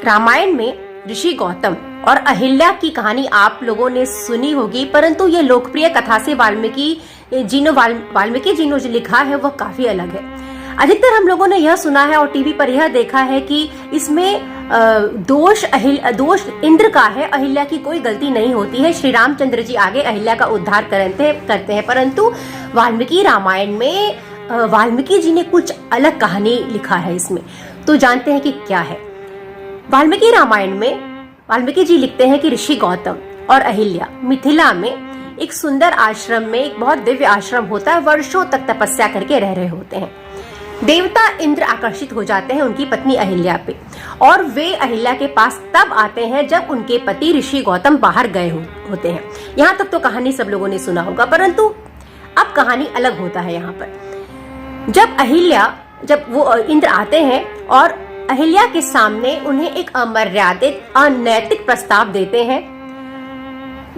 रामायण में ऋषि गौतम और अहिल्या की कहानी आप लोगों ने सुनी होगी, परंतु ये लोकप्रिय कथा से वाल्मीकि जी ने जो लिखा है वह काफी अलग है। अधिकतर हम लोगों ने यह सुना है और टीवी पर यह देखा है कि इसमें दोष इंद्र का है, अहिल्या की कोई गलती नहीं होती है। श्री रामचंद्र जी आगे अहिल्या का उद्धार करते हैं, परंतु वाल्मीकि रामायण में वाल्मीकि जी ने कुछ अलग कहानी लिखा है इसमें। तो जानते हैं कि क्या है। वाल्मीकि रामायण में वाल्मीकि जी लिखते हैं कि ऋषि गौतम और अहिल्या मिथिला में एक सुंदर आश्रम में, एक बहुत दिव्य आश्रम होता है, वर्षों तक तपस्या करके रह रहे होते हैं। देवता इंद्र आकर्षित हो जाते हैं उनकी पत्नी अहिल्या पे, और वे अहिल्या के पास तब आते हैं जब उनके पति ऋषि गौतम बाहर गए होते हैं। यहाँ तक तो कहानी सब लोगों ने सुना होगा, परंतु अब कहानी अलग होता है। यहाँ पर जब वो इंद्र आते हैं और अहिल्या के सामने उन्हें एक अमर्यादित अनैतिक प्रस्ताव देते हैं,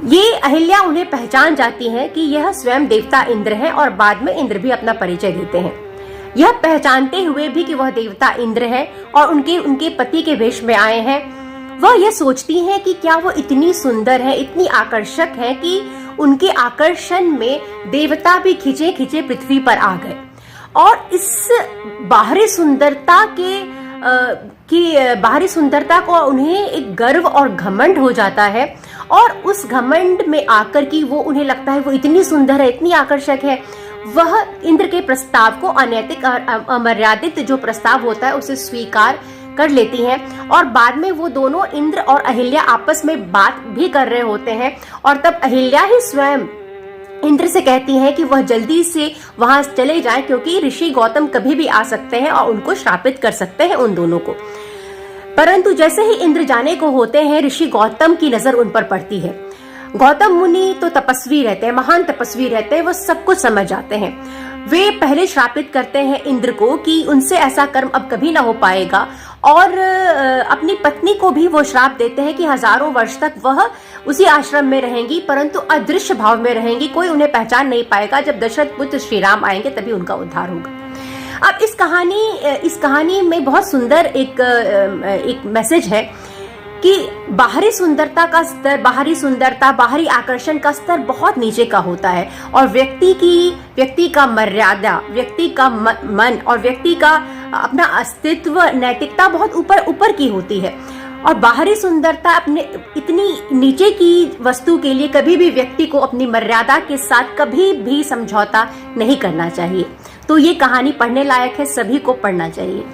ये अहिल्या उन्हें पहचान जाती है कि यह स्वयं देवता इंद्र है, और बाद में इंद्र भी अपना परिचय देते हैं। यह पहचानते हुए भी कि वह देवता इंद्र है और उनके पति के वेश में आए हैं, वह यह सोचती हैं कि क्या वो इतनी सुंदर है, इतनी आकर्षक है कि उनके आकर्षण में देवता भी खिंचे खिंचे पृथ्वी पर आ गए। और इस बाहरी सुंदरता को उन्हें एक गर्व और घमंड हो जाता है, और उस घमंड में आकर कि वो उन्हें लगता है वो इतनी सुंदर है, इतनी आकर्षक है, वह इंद्र के प्रस्ताव को, अनैतिक और अमर्यादित जो प्रस्ताव होता है, उसे स्वीकार कर लेती हैं। और बाद में वो दोनों, इंद्र और अहिल्या, आपस में बात भी कर रहे होते हैं, और तब अहिल्या ही स्वयं इंद्र से कहती हैं कि वह जल्दी से वहां चले जाएं, क्योंकि ऋषि गौतम कभी भी आ सकते हैं और उनको श्रापित कर सकते हैं उन दोनों को। परंतु जैसे ही इंद्र जाने को होते हैं, ऋषि गौतम की नजर उन पर पड़ती है। गौतम मुनि तो तपस्वी रहते हैं, महान तपस्वी रहते हैं, वो सब कुछ समझ जाते हैं। वे पहले श्रापित करते हैं इंद्र को कि उनसे ऐसा कर्म अब कभी ना हो पाएगा, और अपनी पत्नी को भी वो श्राप देते हैं कि हजारों वर्ष तक वह उसी आश्रम में रहेंगी, परंतु अदृश्य भाव में रहेंगी, कोई उन्हें पहचान नहीं पाएगा। जब दशरथ पुत्र श्री राम आएंगे तभी उनका उद्धार होगा। अब इस कहानी में बहुत सुंदर एक मैसेज है कि बाहरी सुंदरता, बाहरी आकर्षण का स्तर बहुत नीचे का होता है, और व्यक्ति का मर्यादा, व्यक्ति का मन और व्यक्ति का अपना अस्तित्व, नैतिकता बहुत ऊपर की होती है। और बाहरी सुंदरता अपने इतनी नीचे की वस्तु के लिए कभी भी व्यक्ति को अपनी मर्यादा के साथ कभी भी समझौता नहीं करना चाहिए। तो ये कहानी पढ़ने लायक है, सभी को पढ़ना चाहिए।